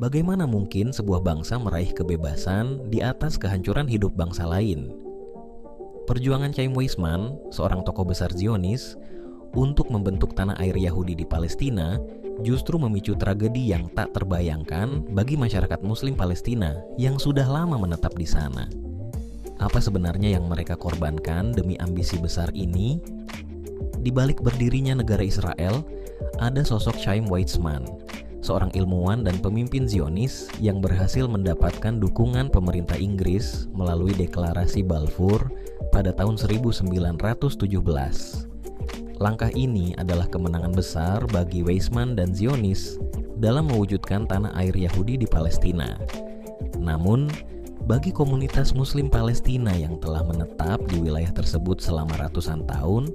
Bagaimana mungkin sebuah bangsa meraih kebebasan di atas kehancuran hidup bangsa lain? Perjuangan Chaim Weizmann, seorang tokoh besar Zionis, untuk membentuk tanah air Yahudi di Palestina justru memicu tragedi yang tak terbayangkan bagi masyarakat Muslim Palestina yang sudah lama menetap di sana. Apa sebenarnya yang mereka korbankan demi ambisi besar ini? Di balik berdirinya negara Israel, ada sosok Chaim Weizmann, seorang ilmuwan dan pemimpin Zionis yang berhasil mendapatkan dukungan pemerintah Inggris melalui deklarasi Balfour pada tahun 1917. Langkah ini adalah kemenangan besar bagi Weizmann dan Zionis dalam mewujudkan tanah air Yahudi di Palestina. Namun, bagi komunitas Muslim Palestina yang telah menetap di wilayah tersebut selama ratusan tahun,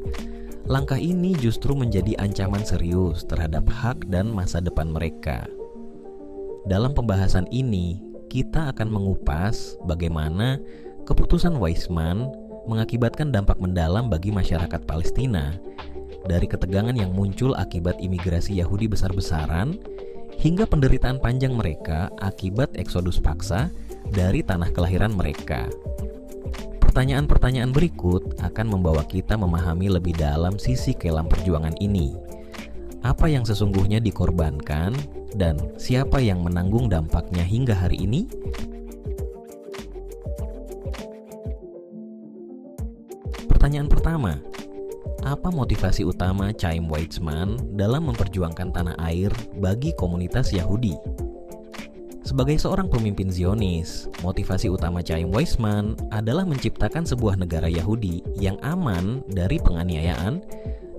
langkah ini justru menjadi ancaman serius terhadap hak dan masa depan mereka. Dalam pembahasan ini, kita akan mengupas bagaimana keputusan Weizmann mengakibatkan dampak mendalam bagi masyarakat Palestina, dari ketegangan yang muncul akibat imigrasi Yahudi besar-besaran, hingga penderitaan panjang mereka akibat eksodus paksa dari tanah kelahiran mereka. Pertanyaan-pertanyaan berikut akan membawa kita memahami lebih dalam sisi kelam perjuangan ini. Apa yang sesungguhnya dikorbankan dan siapa yang menanggung dampaknya hingga hari ini? Pertanyaan pertama, apa motivasi utama Chaim Weizmann dalam memperjuangkan tanah air bagi komunitas Yahudi? Sebagai seorang pemimpin Zionis, motivasi utama Chaim Weizmann adalah menciptakan sebuah negara Yahudi yang aman dari penganiayaan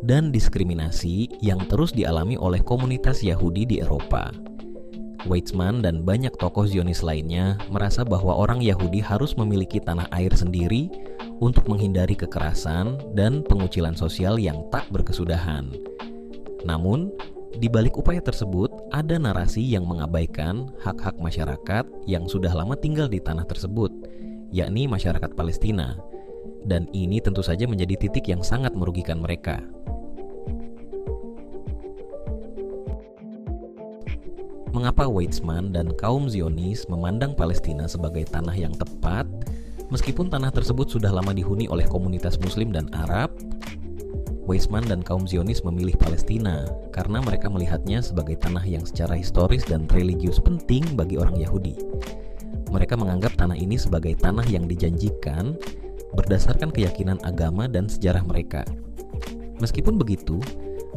dan diskriminasi yang terus dialami oleh komunitas Yahudi di Eropa. Weizmann dan banyak tokoh Zionis lainnya merasa bahwa orang Yahudi harus memiliki tanah air sendiri untuk menghindari kekerasan dan pengucilan sosial yang tak berkesudahan. Namun, di balik upaya tersebut, ada narasi yang mengabaikan hak-hak masyarakat yang sudah lama tinggal di tanah tersebut, yakni masyarakat Palestina. Dan ini tentu saja menjadi titik yang sangat merugikan mereka. Mengapa Weizmann dan kaum Zionis memandang Palestina sebagai tanah yang tepat, meskipun tanah tersebut sudah lama dihuni oleh komunitas Muslim dan Arab? Weizmann dan kaum Zionis memilih Palestina karena mereka melihatnya sebagai tanah yang secara historis dan religius penting bagi orang Yahudi. Mereka menganggap tanah ini sebagai tanah yang dijanjikan berdasarkan keyakinan agama dan sejarah mereka. Meskipun begitu,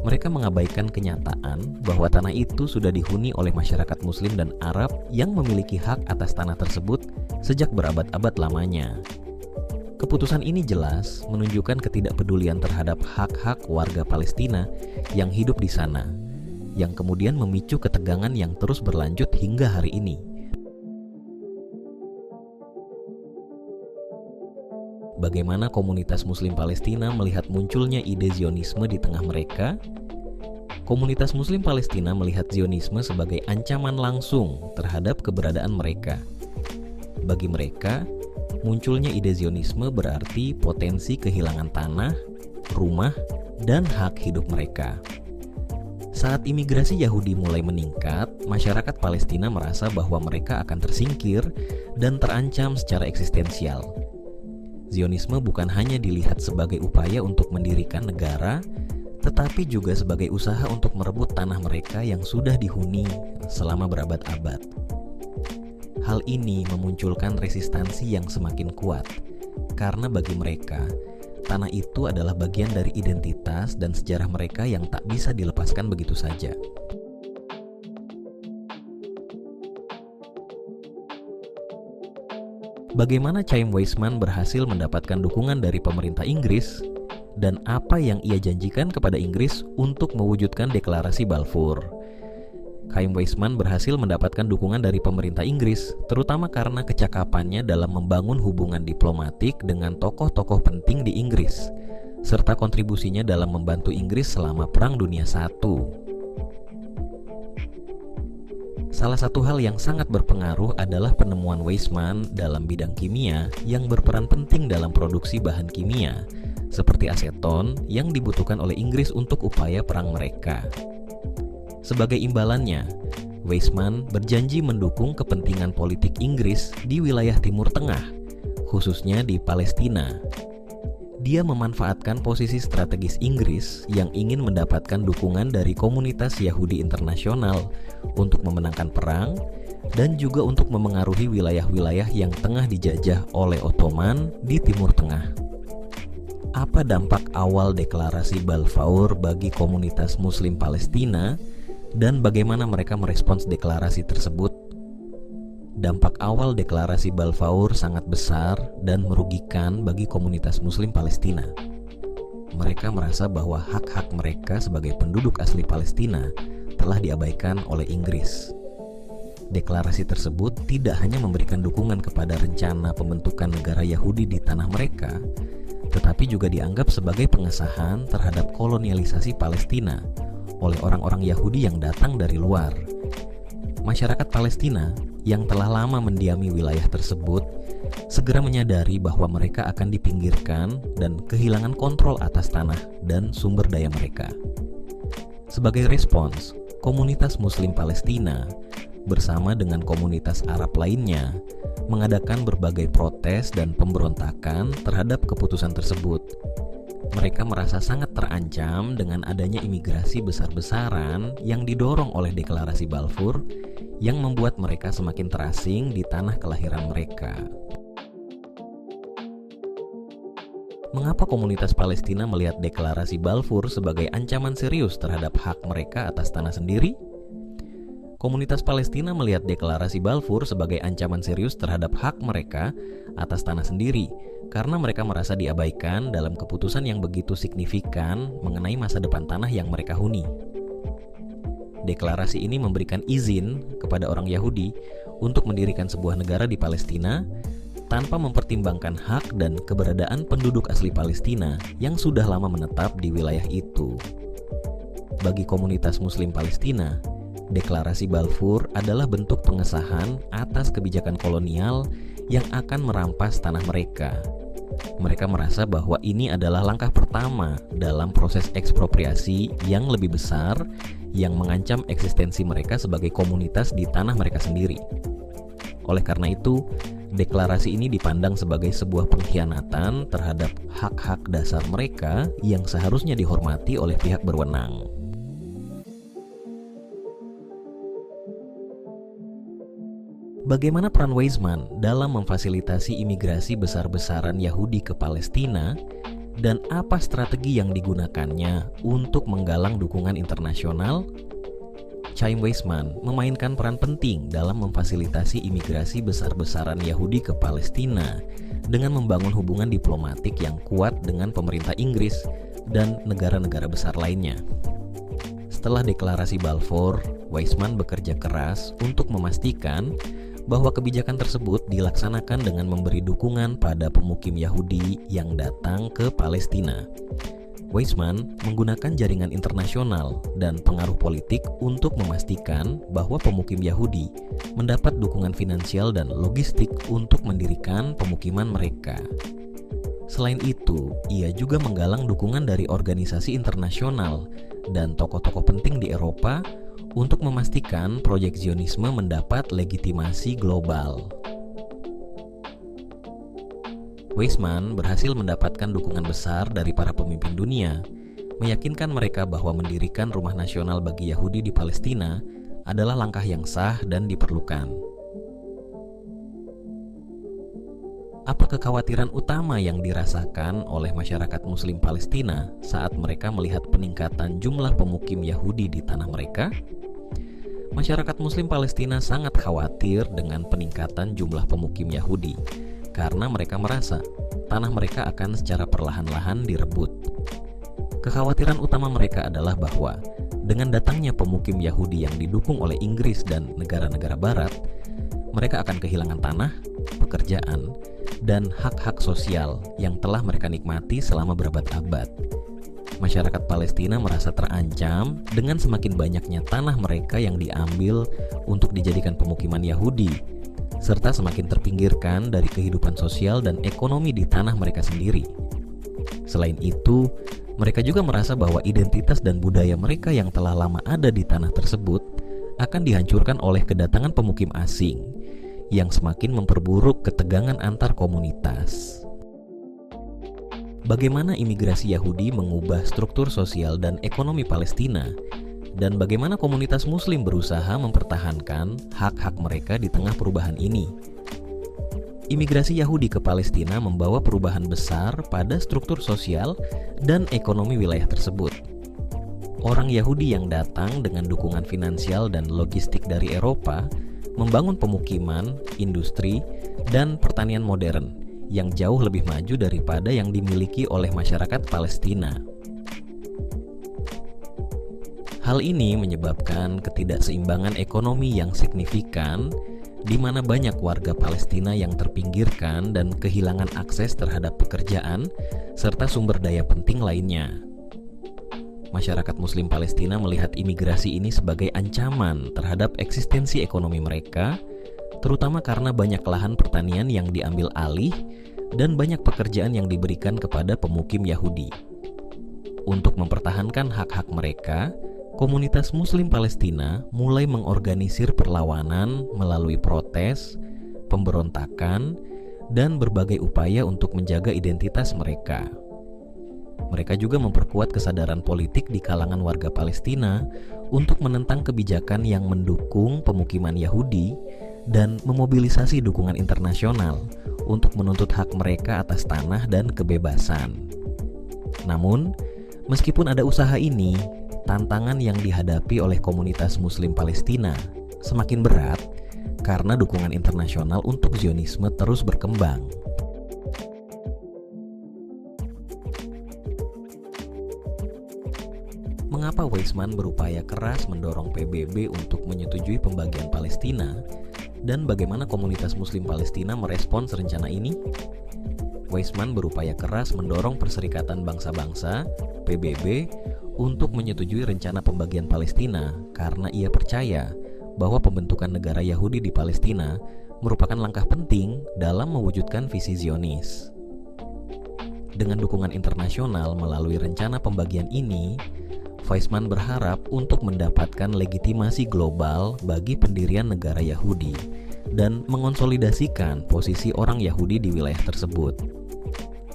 mereka mengabaikan kenyataan bahwa tanah itu sudah dihuni oleh masyarakat Muslim dan Arab yang memiliki hak atas tanah tersebut sejak berabad-abad lamanya. Keputusan ini jelas menunjukkan ketidakpedulian terhadap hak-hak warga Palestina yang hidup di sana, yang kemudian memicu ketegangan yang terus berlanjut hingga hari ini. Bagaimana komunitas Muslim Palestina melihat munculnya ide Zionisme di tengah mereka? Komunitas Muslim Palestina melihat Zionisme sebagai ancaman langsung terhadap keberadaan mereka. Bagi mereka, munculnya ide Zionisme berarti potensi kehilangan tanah, rumah, dan hak hidup mereka. Saat imigrasi Yahudi mulai meningkat, masyarakat Palestina merasa bahwa mereka akan tersingkir dan terancam secara eksistensial. Zionisme bukan hanya dilihat sebagai upaya untuk mendirikan negara, tetapi juga sebagai usaha untuk merebut tanah mereka yang sudah dihuni selama berabad-abad. Hal ini memunculkan resistansi yang semakin kuat, karena bagi mereka, tanah itu adalah bagian dari identitas dan sejarah mereka yang tak bisa dilepaskan begitu saja. Bagaimana Chaim Weizmann berhasil mendapatkan dukungan dari pemerintah Inggris? dan apa yang ia janjikan kepada Inggris untuk mewujudkan deklarasi Balfour. Chaim Weizmann berhasil mendapatkan dukungan dari pemerintah Inggris, terutama karena kecakapannya dalam membangun hubungan diplomatik dengan tokoh-tokoh penting di Inggris, serta kontribusinya dalam membantu Inggris selama Perang Dunia I. Salah satu hal yang sangat berpengaruh adalah penemuan Weizmann dalam bidang kimia yang berperan penting dalam produksi bahan kimia, seperti aseton yang dibutuhkan oleh Inggris untuk upaya perang mereka. Sebagai imbalannya, Weizmann berjanji mendukung kepentingan politik Inggris di wilayah Timur Tengah, khususnya di Palestina. Dia memanfaatkan posisi strategis Inggris yang ingin mendapatkan dukungan dari komunitas Yahudi internasional untuk memenangkan perang dan juga untuk memengaruhi wilayah-wilayah yang tengah dijajah oleh Ottoman di Timur Tengah. Apa dampak awal deklarasi Balfour bagi komunitas Muslim Palestina dan bagaimana mereka merespons deklarasi tersebut? Dampak awal deklarasi Balfour sangat besar dan merugikan bagi komunitas Muslim Palestina. Mereka merasa bahwa hak-hak mereka sebagai penduduk asli Palestina telah diabaikan oleh Inggris. Deklarasi tersebut tidak hanya memberikan dukungan kepada rencana pembentukan negara Yahudi di tanah mereka, tetapi juga dianggap sebagai pengesahan terhadap kolonialisasi Palestina oleh orang-orang Yahudi yang datang dari luar. Masyarakat Palestina yang telah lama mendiami wilayah tersebut segera menyadari bahwa mereka akan dipinggirkan dan kehilangan kontrol atas tanah dan sumber daya mereka. Sebagai respons, komunitas Muslim Palestina bersama dengan komunitas Arab lainnya mengadakan berbagai protes dan pemberontakan terhadap keputusan tersebut. Mereka merasa sangat terancam dengan adanya imigrasi besar-besaran yang didorong oleh deklarasi Balfour yang membuat mereka semakin terasing di tanah kelahiran mereka. Mengapa komunitas Palestina melihat deklarasi Balfour sebagai ancaman serius terhadap hak mereka atas tanah sendiri? Komunitas Palestina melihat deklarasi Balfour sebagai ancaman serius terhadap hak mereka atas tanah sendiri karena mereka merasa diabaikan dalam keputusan yang begitu signifikan mengenai masa depan tanah yang mereka huni. Deklarasi ini memberikan izin kepada orang Yahudi untuk mendirikan sebuah negara di Palestina tanpa mempertimbangkan hak dan keberadaan penduduk asli Palestina yang sudah lama menetap di wilayah itu. Bagi komunitas Muslim Palestina, deklarasi Balfour adalah bentuk pengesahan atas kebijakan kolonial yang akan merampas tanah mereka. Mereka merasa bahwa ini adalah langkah pertama dalam proses ekspropriasi yang lebih besar yang mengancam eksistensi mereka sebagai komunitas di tanah mereka sendiri. Oleh karena itu, deklarasi ini dipandang sebagai sebuah pengkhianatan terhadap hak-hak dasar mereka yang seharusnya dihormati oleh pihak berwenang. Bagaimana peran Weizmann dalam memfasilitasi imigrasi besar-besaran Yahudi ke Palestina dan apa strategi yang digunakannya untuk menggalang dukungan internasional? Chaim Weizmann memainkan peran penting dalam memfasilitasi imigrasi besar-besaran Yahudi ke Palestina dengan membangun hubungan diplomatik yang kuat dengan pemerintah Inggris dan negara-negara besar lainnya. Setelah deklarasi Balfour, Weizmann bekerja keras untuk memastikan bahwa kebijakan tersebut dilaksanakan dengan memberi dukungan pada pemukim Yahudi yang datang ke Palestina. Weizmann menggunakan jaringan internasional dan pengaruh politik untuk memastikan bahwa pemukim Yahudi mendapat dukungan finansial dan logistik untuk mendirikan pemukiman mereka. Selain itu, ia juga menggalang dukungan dari organisasi internasional dan tokoh-tokoh penting di Eropa untuk memastikan proyek Zionisme mendapat legitimasi global. Weizmann berhasil mendapatkan dukungan besar dari para pemimpin dunia, meyakinkan mereka bahwa mendirikan rumah nasional bagi Yahudi di Palestina adalah langkah yang sah dan diperlukan. Apa kekhawatiran utama yang dirasakan oleh masyarakat Muslim Palestina saat mereka melihat peningkatan jumlah pemukim Yahudi di tanah mereka? Masyarakat Muslim Palestina sangat khawatir dengan peningkatan jumlah pemukim Yahudi karena mereka merasa tanah mereka akan secara perlahan-lahan direbut. Kekhawatiran utama mereka adalah bahwa dengan datangnya pemukim Yahudi yang didukung oleh Inggris dan negara-negara barat, mereka akan kehilangan tanah, pekerjaan, dan hak-hak sosial yang telah mereka nikmati selama berabad-abad. Masyarakat Palestina merasa terancam dengan semakin banyaknya tanah mereka yang diambil untuk dijadikan pemukiman Yahudi, serta semakin terpinggirkan dari kehidupan sosial dan ekonomi di tanah mereka sendiri. Selain itu, mereka juga merasa bahwa identitas dan budaya mereka yang telah lama ada di tanah tersebut akan dihancurkan oleh kedatangan pemukim asing yang semakin memperburuk ketegangan antar komunitas. Bagaimana imigrasi Yahudi mengubah struktur sosial dan ekonomi Palestina, dan bagaimana komunitas Muslim berusaha mempertahankan hak-hak mereka di tengah perubahan ini. Imigrasi Yahudi ke Palestina membawa perubahan besar pada struktur sosial dan ekonomi wilayah tersebut. Orang Yahudi yang datang dengan dukungan finansial dan logistik dari Eropa membangun pemukiman, industri, dan pertanian modern yang jauh lebih maju daripada yang dimiliki oleh masyarakat Palestina. Hal ini menyebabkan ketidakseimbangan ekonomi yang signifikan, di mana banyak warga Palestina yang terpinggirkan dan kehilangan akses terhadap pekerjaan serta sumber daya penting lainnya. Masyarakat Muslim Palestina melihat imigrasi ini sebagai ancaman terhadap eksistensi ekonomi mereka, terutama karena banyak lahan pertanian yang diambil alih dan banyak pekerjaan yang diberikan kepada pemukim Yahudi. Untuk mempertahankan hak-hak mereka, komunitas Muslim Palestina mulai mengorganisir perlawanan melalui protes, pemberontakan, dan berbagai upaya untuk menjaga identitas mereka. Mereka juga memperkuat kesadaran politik di kalangan warga Palestina untuk menentang kebijakan yang mendukung pemukiman Yahudi dan memobilisasi dukungan internasional untuk menuntut hak mereka atas tanah dan kebebasan. Namun, meskipun ada usaha ini, tantangan yang dihadapi oleh komunitas Muslim Palestina semakin berat karena dukungan internasional untuk Zionisme terus berkembang. Mengapa Weizmann berupaya keras mendorong PBB untuk menyetujui pembagian Palestina, dan bagaimana komunitas Muslim Palestina merespons rencana ini? Weizmann berupaya keras mendorong Perserikatan Bangsa-Bangsa (PBB) untuk menyetujui rencana pembagian Palestina karena ia percaya bahwa pembentukan negara Yahudi di Palestina merupakan langkah penting dalam mewujudkan visi Zionis. Dengan dukungan internasional melalui rencana pembagian ini, Weizmann berharap untuk mendapatkan legitimasi global bagi pendirian negara Yahudi dan mengonsolidasikan posisi orang Yahudi di wilayah tersebut.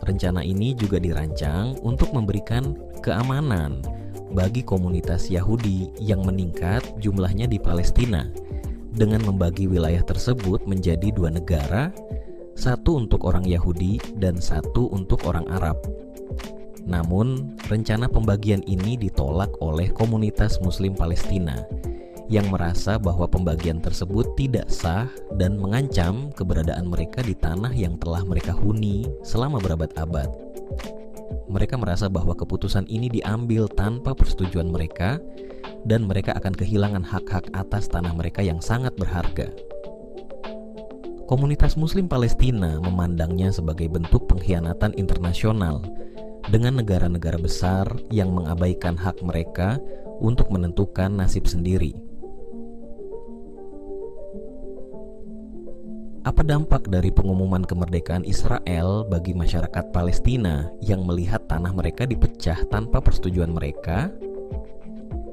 Rencana ini juga dirancang untuk memberikan keamanan bagi komunitas Yahudi yang meningkat jumlahnya di Palestina dengan membagi wilayah tersebut menjadi dua negara, satu untuk orang Yahudi dan satu untuk orang Arab. Namun, rencana pembagian ini ditolak oleh komunitas Muslim Palestina yang merasa bahwa pembagian tersebut tidak sah dan mengancam keberadaan mereka di tanah yang telah mereka huni selama berabad-abad. Mereka merasa bahwa keputusan ini diambil tanpa persetujuan mereka dan mereka akan kehilangan hak-hak atas tanah mereka yang sangat berharga. Komunitas Muslim Palestina memandangnya sebagai bentuk pengkhianatan internasional dengan negara-negara besar yang mengabaikan hak mereka untuk menentukan nasib sendiri. Apa dampak dari pengumuman kemerdekaan Israel bagi masyarakat Palestina yang melihat tanah mereka dipecah tanpa persetujuan mereka?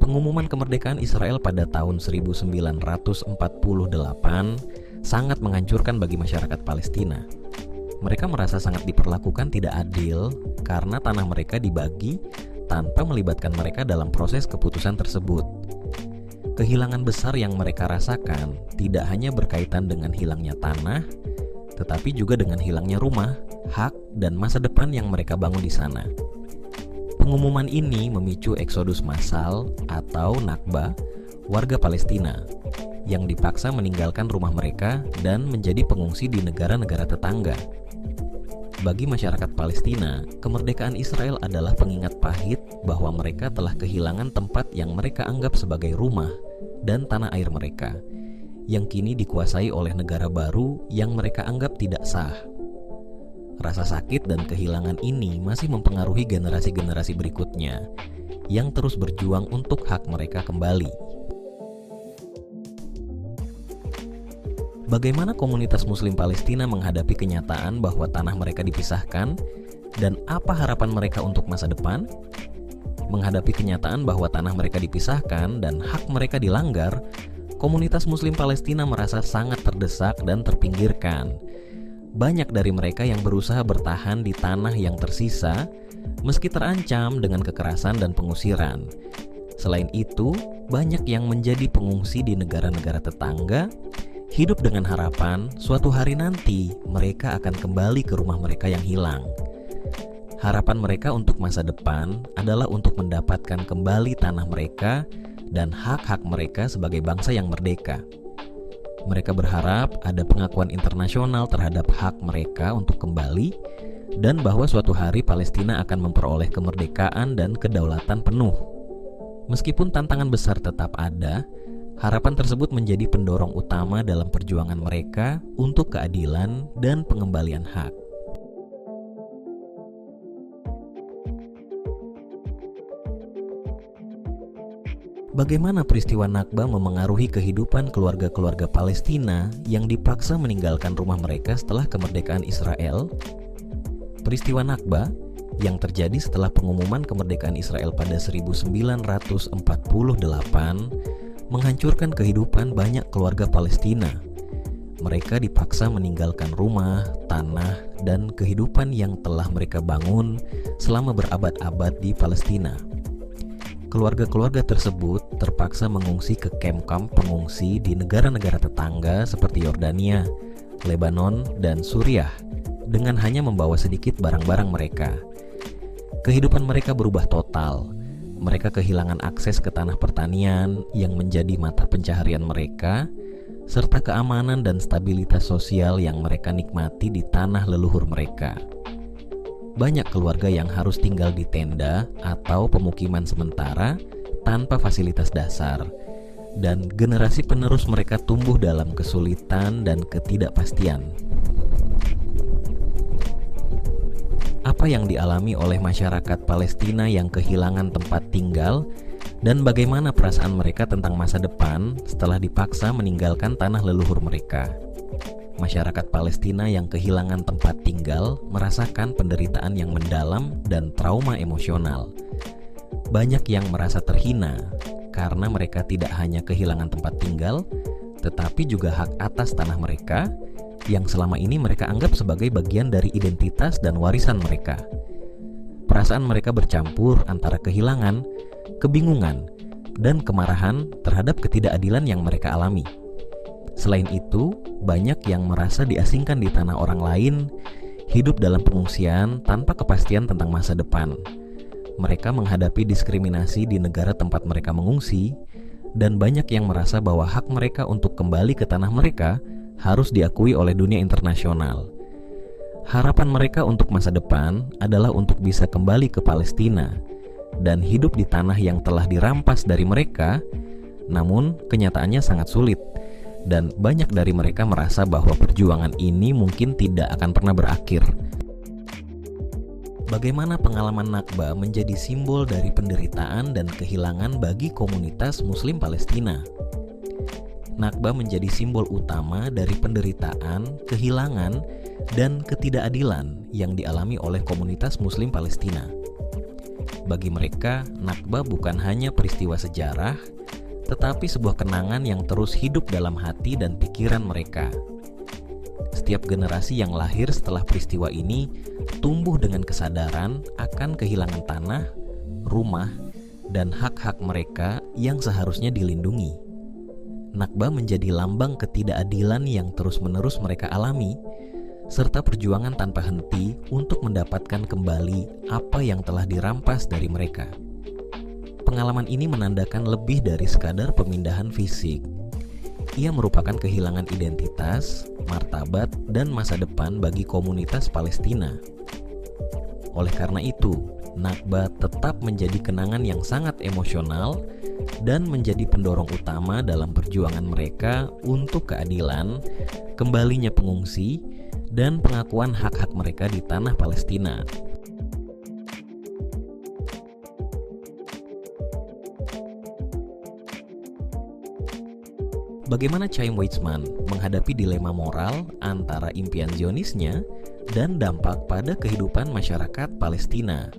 Pengumuman kemerdekaan Israel pada tahun 1948 sangat menghancurkan bagi masyarakat Palestina. Mereka merasa sangat diperlakukan tidak adil karena tanah mereka dibagi tanpa melibatkan mereka dalam proses keputusan tersebut. Kehilangan besar yang mereka rasakan tidak hanya berkaitan dengan hilangnya tanah, tetapi juga dengan hilangnya rumah, hak, dan masa depan yang mereka bangun di sana. Pengumuman ini memicu eksodus massal atau Nakba warga Palestina. yang dipaksa meninggalkan rumah mereka dan menjadi pengungsi di negara-negara tetangga. Bagi masyarakat Palestina, kemerdekaan Israel adalah pengingat pahit bahwa mereka telah kehilangan tempat yang mereka anggap sebagai rumah dan tanah air mereka, yang kini dikuasai oleh negara baru yang mereka anggap tidak sah. Rasa sakit dan kehilangan ini masih mempengaruhi generasi-generasi berikutnya yang terus berjuang untuk hak mereka kembali. Bagaimana komunitas Muslim Palestina menghadapi kenyataan bahwa tanah mereka dipisahkan, dan apa harapan mereka untuk masa depan? Menghadapi kenyataan bahwa tanah mereka dipisahkan dan hak mereka dilanggar, komunitas Muslim Palestina merasa sangat terdesak dan terpinggirkan. Banyak dari mereka yang berusaha bertahan di tanah yang tersisa, meski terancam dengan kekerasan dan pengusiran. Selain itu, banyak yang menjadi pengungsi di negara-negara tetangga, hidup dengan harapan suatu hari nanti mereka akan kembali ke rumah mereka yang hilang. Harapan mereka untuk masa depan adalah untuk mendapatkan kembali tanah mereka dan hak-hak mereka sebagai bangsa yang merdeka. Mereka berharap ada pengakuan internasional terhadap hak mereka untuk kembali, dan bahwa suatu hari Palestina akan memperoleh kemerdekaan dan kedaulatan penuh. Meskipun tantangan besar tetap ada, harapan tersebut menjadi pendorong utama dalam perjuangan mereka untuk keadilan dan pengembalian hak. Bagaimana peristiwa Nakba memengaruhi kehidupan keluarga-keluarga Palestina yang dipaksa meninggalkan rumah mereka setelah kemerdekaan Israel? Peristiwa Nakba yang terjadi setelah pengumuman kemerdekaan Israel pada 1948 menghancurkan kehidupan banyak keluarga Palestina. Mereka dipaksa meninggalkan rumah, tanah, dan kehidupan yang telah mereka bangun selama berabad-abad di Palestina. Keluarga-keluarga tersebut terpaksa mengungsi ke kamp-kamp pengungsi di negara-negara tetangga seperti Yordania, Lebanon, dan Suriah dengan hanya membawa sedikit barang-barang mereka. Kehidupan mereka berubah total. Mereka kehilangan akses ke tanah pertanian yang menjadi mata pencaharian mereka, serta keamanan dan stabilitas sosial yang mereka nikmati di tanah leluhur mereka. Banyak keluarga yang harus tinggal di tenda atau pemukiman sementara tanpa fasilitas dasar, dan generasi penerus mereka tumbuh dalam kesulitan dan ketidakpastian. Apa yang dialami oleh masyarakat Palestina yang kehilangan tempat tinggal, dan bagaimana perasaan mereka tentang masa depan setelah dipaksa meninggalkan tanah leluhur mereka? Masyarakat Palestina yang kehilangan tempat tinggal merasakan penderitaan yang mendalam dan trauma emosional. Banyak yang merasa terhina karena mereka tidak hanya kehilangan tempat tinggal, tetapi juga hak atas tanah mereka yang selama ini mereka anggap sebagai bagian dari identitas dan warisan mereka. Perasaan mereka bercampur antara kehilangan, kebingungan, dan kemarahan terhadap ketidakadilan yang mereka alami. Selain itu, banyak yang merasa diasingkan di tanah orang lain, hidup dalam pengungsian tanpa kepastian tentang masa depan. Mereka menghadapi diskriminasi di negara tempat mereka mengungsi, dan banyak yang merasa bahwa hak mereka untuk kembali ke tanah mereka harus diakui oleh dunia internasional. Harapan mereka untuk masa depan adalah untuk bisa kembali ke Palestina dan hidup di tanah yang telah dirampas dari mereka, namun kenyataannya sangat sulit, dan banyak dari mereka merasa bahwa perjuangan ini mungkin tidak akan pernah berakhir. Bagaimana pengalaman Nakba menjadi simbol dari penderitaan dan kehilangan bagi komunitas Muslim Palestina? Nakba menjadi simbol utama dari penderitaan, kehilangan, dan ketidakadilan yang dialami oleh komunitas Muslim Palestina. Bagi mereka, Nakba bukan hanya peristiwa sejarah, tetapi sebuah kenangan yang terus hidup dalam hati dan pikiran mereka. Setiap generasi yang lahir setelah peristiwa ini tumbuh dengan kesadaran akan kehilangan tanah, rumah, dan hak-hak mereka yang seharusnya dilindungi. Nakba menjadi lambang ketidakadilan yang terus-menerus mereka alami, serta perjuangan tanpa henti untuk mendapatkan kembali apa yang telah dirampas dari mereka. Pengalaman ini menandakan lebih dari sekadar pemindahan fisik. ia merupakan kehilangan identitas, martabat, dan masa depan bagi komunitas Palestina. Oleh karena itu, Nakba tetap menjadi kenangan yang sangat emosional dan menjadi pendorong utama dalam perjuangan mereka untuk keadilan, kembalinya pengungsi, dan pengakuan hak-hak mereka di tanah Palestina. Bagaimana Chaim Weizmann menghadapi dilema moral antara impian Zionisnya dan dampak pada kehidupan masyarakat Palestina?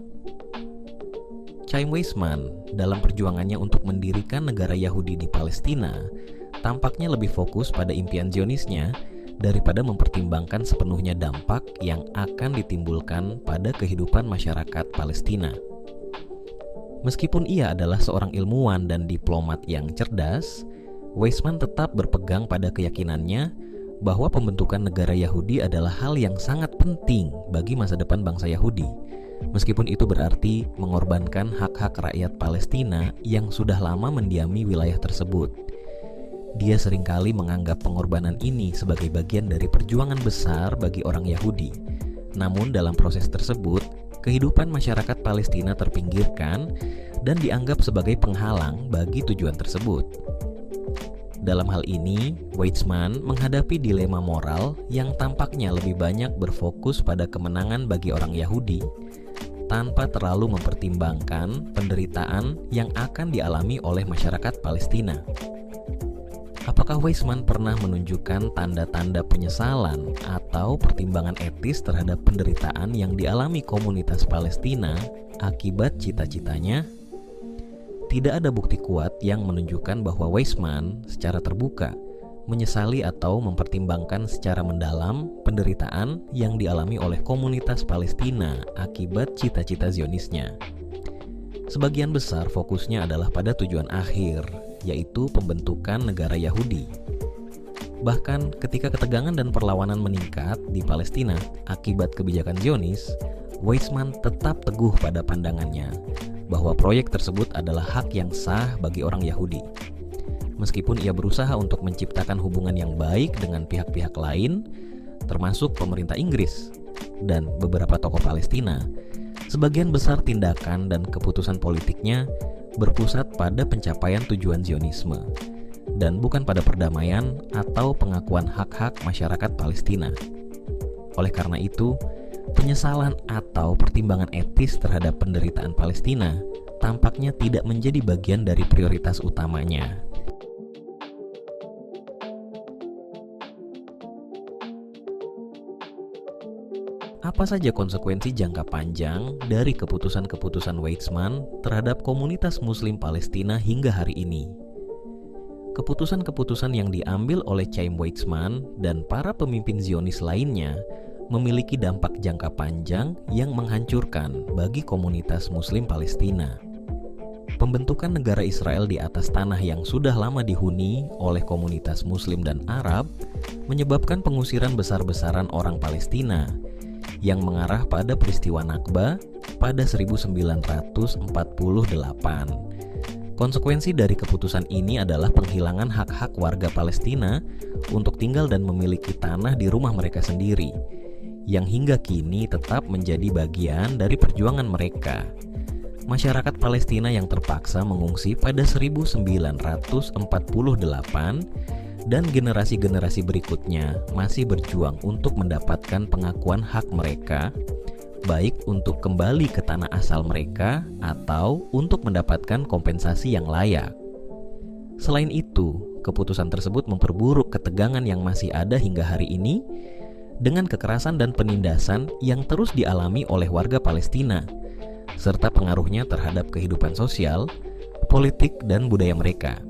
Chaim Weizmann dalam perjuangannya untuk mendirikan negara Yahudi di Palestina tampaknya lebih fokus pada impian Zionisnya daripada mempertimbangkan sepenuhnya dampak yang akan ditimbulkan pada kehidupan masyarakat Palestina. Meskipun ia adalah seorang ilmuwan dan diplomat yang cerdas, Weizmann tetap berpegang pada keyakinannya bahwa pembentukan negara Yahudi adalah hal yang sangat penting bagi masa depan bangsa Yahudi, meskipun itu berarti mengorbankan hak-hak rakyat Palestina yang sudah lama mendiami wilayah tersebut. Dia seringkali menganggap pengorbanan ini sebagai bagian dari perjuangan besar bagi orang Yahudi. Namun dalam proses tersebut, kehidupan masyarakat Palestina terpinggirkan dan dianggap sebagai penghalang bagi tujuan tersebut. Dalam hal ini, Weizmann menghadapi dilema moral yang tampaknya lebih banyak berfokus pada kemenangan bagi orang Yahudi, tanpa terlalu mempertimbangkan penderitaan yang akan dialami oleh masyarakat Palestina. Apakah Weizmann pernah menunjukkan tanda-tanda penyesalan atau pertimbangan etis terhadap penderitaan yang dialami komunitas Palestina akibat cita-citanya? Tidak ada bukti kuat yang menunjukkan bahwa Weizmann secara terbuka menyesali atau mempertimbangkan secara mendalam penderitaan yang dialami oleh komunitas Palestina akibat cita-cita Zionisnya. Sebagian besar fokusnya adalah pada tujuan akhir, yaitu pembentukan negara Yahudi. Bahkan ketika ketegangan dan perlawanan meningkat di Palestina akibat kebijakan Zionis, Weizmann tetap teguh pada pandangannya bahwa proyek tersebut adalah hak yang sah bagi orang Yahudi. Meskipun ia berusaha untuk menciptakan hubungan yang baik dengan pihak-pihak lain, termasuk pemerintah Inggris dan beberapa tokoh Palestina, sebagian besar tindakan dan keputusan politiknya berpusat pada pencapaian tujuan Zionisme dan bukan pada perdamaian atau pengakuan hak-hak masyarakat Palestina. Oleh karena itu, penyesalan atau pertimbangan etis terhadap penderitaan Palestina tampaknya tidak menjadi bagian dari prioritas utamanya. Apa saja konsekuensi jangka panjang dari keputusan-keputusan Weizmann terhadap komunitas Muslim Palestina hingga hari ini? Keputusan-keputusan yang diambil oleh Chaim Weizmann dan para pemimpin Zionis lainnya memiliki dampak jangka panjang yang menghancurkan bagi komunitas Muslim Palestina. Pembentukan negara Israel di atas tanah yang sudah lama dihuni oleh komunitas Muslim dan Arab menyebabkan pengusiran besar-besaran orang Palestina yang mengarah pada peristiwa Nakba pada 1948. Konsekuensi dari keputusan ini adalah penghilangan hak-hak warga Palestina untuk tinggal dan memiliki tanah di rumah mereka sendiri, yang hingga kini tetap menjadi bagian dari perjuangan mereka. Masyarakat Palestina yang terpaksa mengungsi pada 1948 dan generasi-generasi berikutnya masih berjuang untuk mendapatkan pengakuan hak mereka, baik untuk kembali ke tanah asal mereka atau untuk mendapatkan kompensasi yang layak. Selain itu, keputusan tersebut memperburuk ketegangan yang masih ada hingga hari ini dengan kekerasan dan penindasan yang terus dialami oleh warga Palestina, serta pengaruhnya terhadap kehidupan sosial, politik, dan budaya mereka.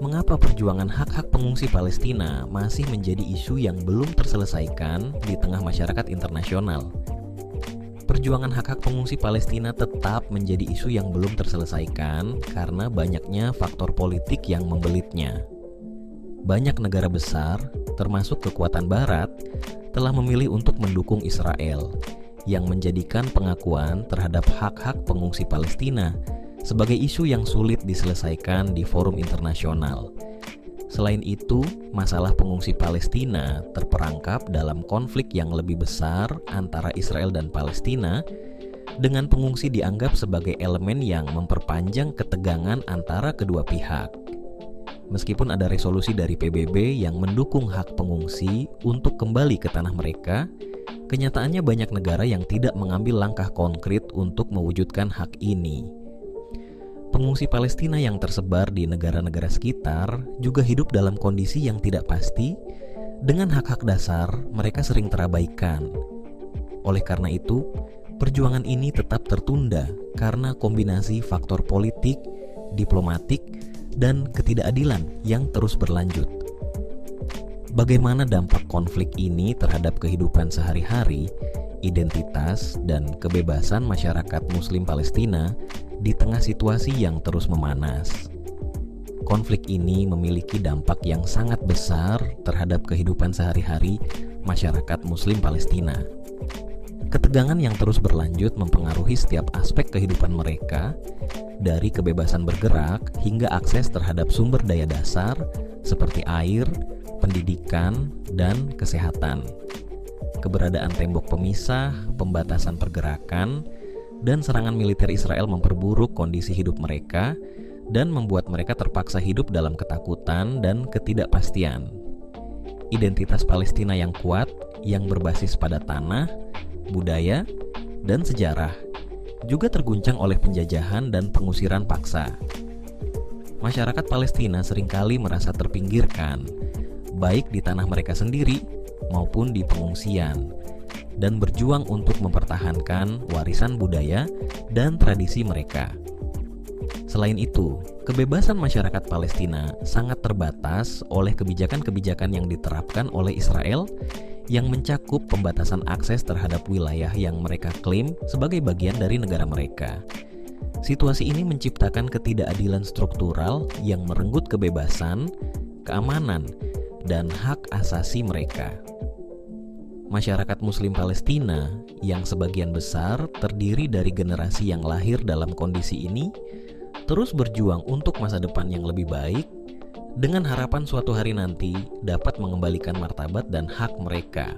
Mengapa perjuangan hak-hak pengungsi Palestina masih menjadi isu yang belum terselesaikan di tengah masyarakat internasional? Perjuangan hak-hak pengungsi Palestina tetap menjadi isu yang belum terselesaikan karena banyaknya faktor politik yang membelitnya. Banyak negara besar, termasuk kekuatan Barat, telah memilih untuk mendukung Israel, yang menjadikan pengakuan terhadap hak-hak pengungsi Palestina sebagai isu yang sulit diselesaikan di forum internasional. Selain itu, masalah pengungsi Palestina terperangkap dalam konflik yang lebih besar antara Israel dan Palestina, dengan pengungsi dianggap sebagai elemen yang memperpanjang ketegangan antara kedua pihak. Meskipun ada resolusi dari PBB yang mendukung hak pengungsi untuk kembali ke tanah mereka, kenyataannya banyak negara yang tidak mengambil langkah konkret untuk mewujudkan hak ini. Pengungsi Palestina yang tersebar di negara-negara sekitar juga hidup dalam kondisi yang tidak pasti. Dengan hak-hak dasar, mereka sering terabaikan. Oleh karena itu, perjuangan ini tetap tertunda karena kombinasi faktor politik, diplomatik, dan ketidakadilan yang terus berlanjut. Bagaimana dampak konflik ini terhadap kehidupan sehari-hari, identitas, dan kebebasan masyarakat Muslim Palestina di tengah situasi yang terus memanas? Konflik ini memiliki dampak yang sangat besar terhadap kehidupan sehari-hari masyarakat Muslim Palestina. Ketegangan yang terus berlanjut mempengaruhi setiap aspek kehidupan mereka, dari kebebasan bergerak hingga akses terhadap sumber daya dasar seperti air, pendidikan, dan kesehatan. Keberadaan tembok pemisah, pembatasan pergerakan, dan serangan militer Israel memperburuk kondisi hidup mereka dan membuat mereka terpaksa hidup dalam ketakutan dan ketidakpastian. Identitas Palestina yang kuat, yang berbasis pada tanah, budaya, dan sejarah, juga terguncang oleh penjajahan dan pengusiran paksa. Masyarakat Palestina seringkali merasa terpinggirkan, baik di tanah mereka sendiri maupun di pengungsian, dan berjuang untuk mempertahankan warisan budaya dan tradisi mereka. Selain itu, kebebasan masyarakat Palestina sangat terbatas oleh kebijakan-kebijakan yang diterapkan oleh Israel yang mencakup pembatasan akses terhadap wilayah yang mereka klaim sebagai bagian dari negara mereka. Situasi ini menciptakan ketidakadilan struktural yang merenggut kebebasan, keamanan, dan hak asasi mereka. Masyarakat Muslim Palestina yang sebagian besar terdiri dari generasi yang lahir dalam kondisi ini terus berjuang untuk masa depan yang lebih baik dengan harapan suatu hari nanti dapat mengembalikan martabat dan hak mereka.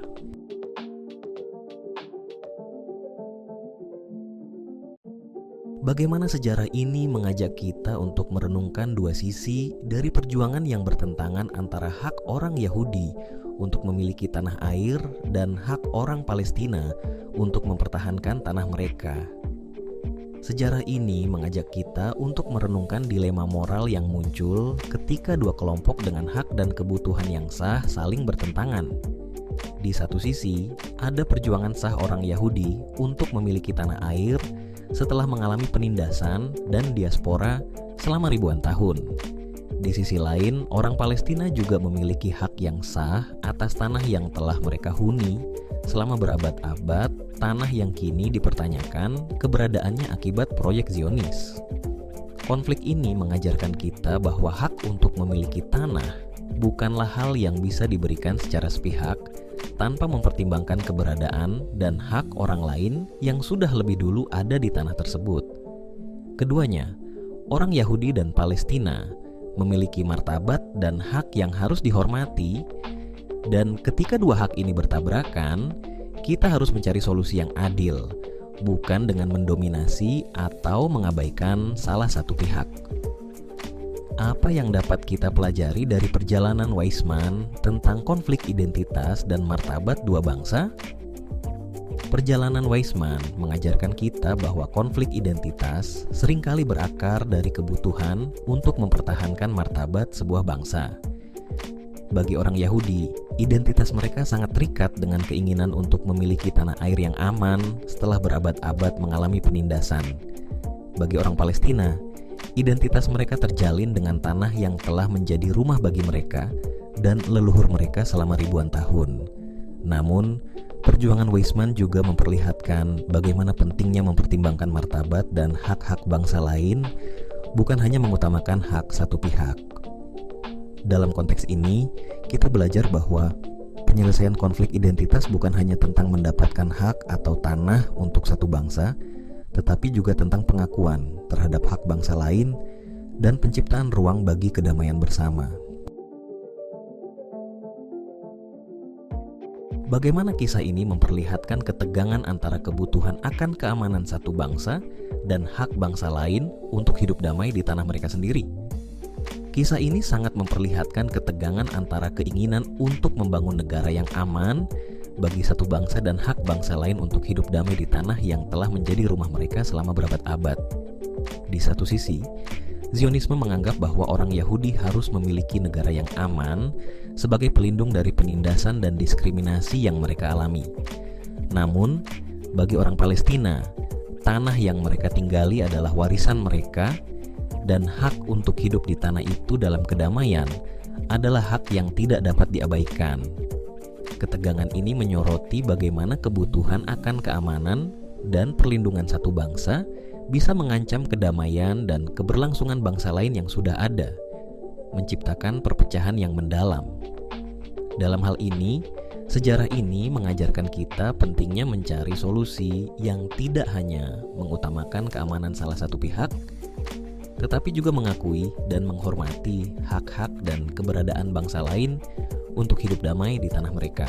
Bagaimana sejarah ini mengajak kita untuk merenungkan dua sisi dari perjuangan yang bertentangan antara hak orang Yahudi untuk memiliki tanah air dan hak orang Palestina untuk mempertahankan tanah mereka. Sejarah ini mengajak kita untuk merenungkan dilema moral yang muncul ketika dua kelompok dengan hak dan kebutuhan yang sah saling bertentangan. Di satu sisi, ada perjuangan sah orang Yahudi untuk memiliki tanah air setelah mengalami penindasan dan diaspora selama ribuan tahun. Di sisi lain, orang Palestina juga memiliki hak yang sah atas tanah yang telah mereka huni selama berabad-abad, tanah yang kini dipertanyakan keberadaannya akibat proyek Zionis. Konflik ini mengajarkan kita bahwa hak untuk memiliki tanah bukanlah hal yang bisa diberikan secara sepihak tanpa mempertimbangkan keberadaan dan hak orang lain yang sudah lebih dulu ada di tanah tersebut. Keduanya, orang Yahudi dan Palestina, memiliki martabat dan hak yang harus dihormati, dan ketika dua hak ini bertabrakan, kita harus mencari solusi yang adil, bukan dengan mendominasi atau mengabaikan salah satu pihak. Apa yang dapat kita pelajari dari perjalanan Weizmann tentang konflik identitas dan martabat dua bangsa? Perjalanan Weizmann mengajarkan kita bahwa konflik identitas seringkali berakar dari kebutuhan untuk mempertahankan martabat sebuah bangsa. Bagi orang Yahudi, identitas mereka sangat terikat dengan keinginan untuk memiliki tanah air yang aman setelah berabad-abad mengalami penindasan. Bagi orang Palestina, identitas mereka terjalin dengan tanah yang telah menjadi rumah bagi mereka dan leluhur mereka selama ribuan tahun. Namun, perjuangan Weizmann juga memperlihatkan bagaimana pentingnya mempertimbangkan martabat dan hak-hak bangsa lain, bukan hanya mengutamakan hak satu pihak. Dalam konteks ini, kita belajar bahwa penyelesaian konflik identitas bukan hanya tentang mendapatkan hak atau tanah untuk satu bangsa, tetapi juga tentang pengakuan terhadap hak bangsa lain dan penciptaan ruang bagi kedamaian bersama. Bagaimana kisah ini memperlihatkan ketegangan antara kebutuhan akan keamanan satu bangsa dan hak bangsa lain untuk hidup damai di tanah mereka sendiri. Kisah ini sangat memperlihatkan ketegangan antara keinginan untuk membangun negara yang aman bagi satu bangsa dan hak bangsa lain untuk hidup damai di tanah yang telah menjadi rumah mereka selama berabad-abad. Di satu sisi, Zionisme menganggap bahwa orang Yahudi harus memiliki negara yang aman sebagai pelindung dari penindasan dan diskriminasi yang mereka alami. Namun, bagi orang Palestina, tanah yang mereka tinggali adalah warisan mereka, dan hak untuk hidup di tanah itu dalam kedamaian adalah hak yang tidak dapat diabaikan. Ketegangan ini menyoroti bagaimana kebutuhan akan keamanan dan perlindungan satu bangsa bisa mengancam kedamaian dan keberlangsungan bangsa lain yang sudah ada, menciptakan perpecahan yang mendalam. Dalam hal ini, sejarah ini mengajarkan kita pentingnya mencari solusi yang tidak hanya mengutamakan keamanan salah satu pihak, tetapi juga mengakui dan menghormati hak-hak dan keberadaan bangsa lain untuk hidup damai di tanah mereka.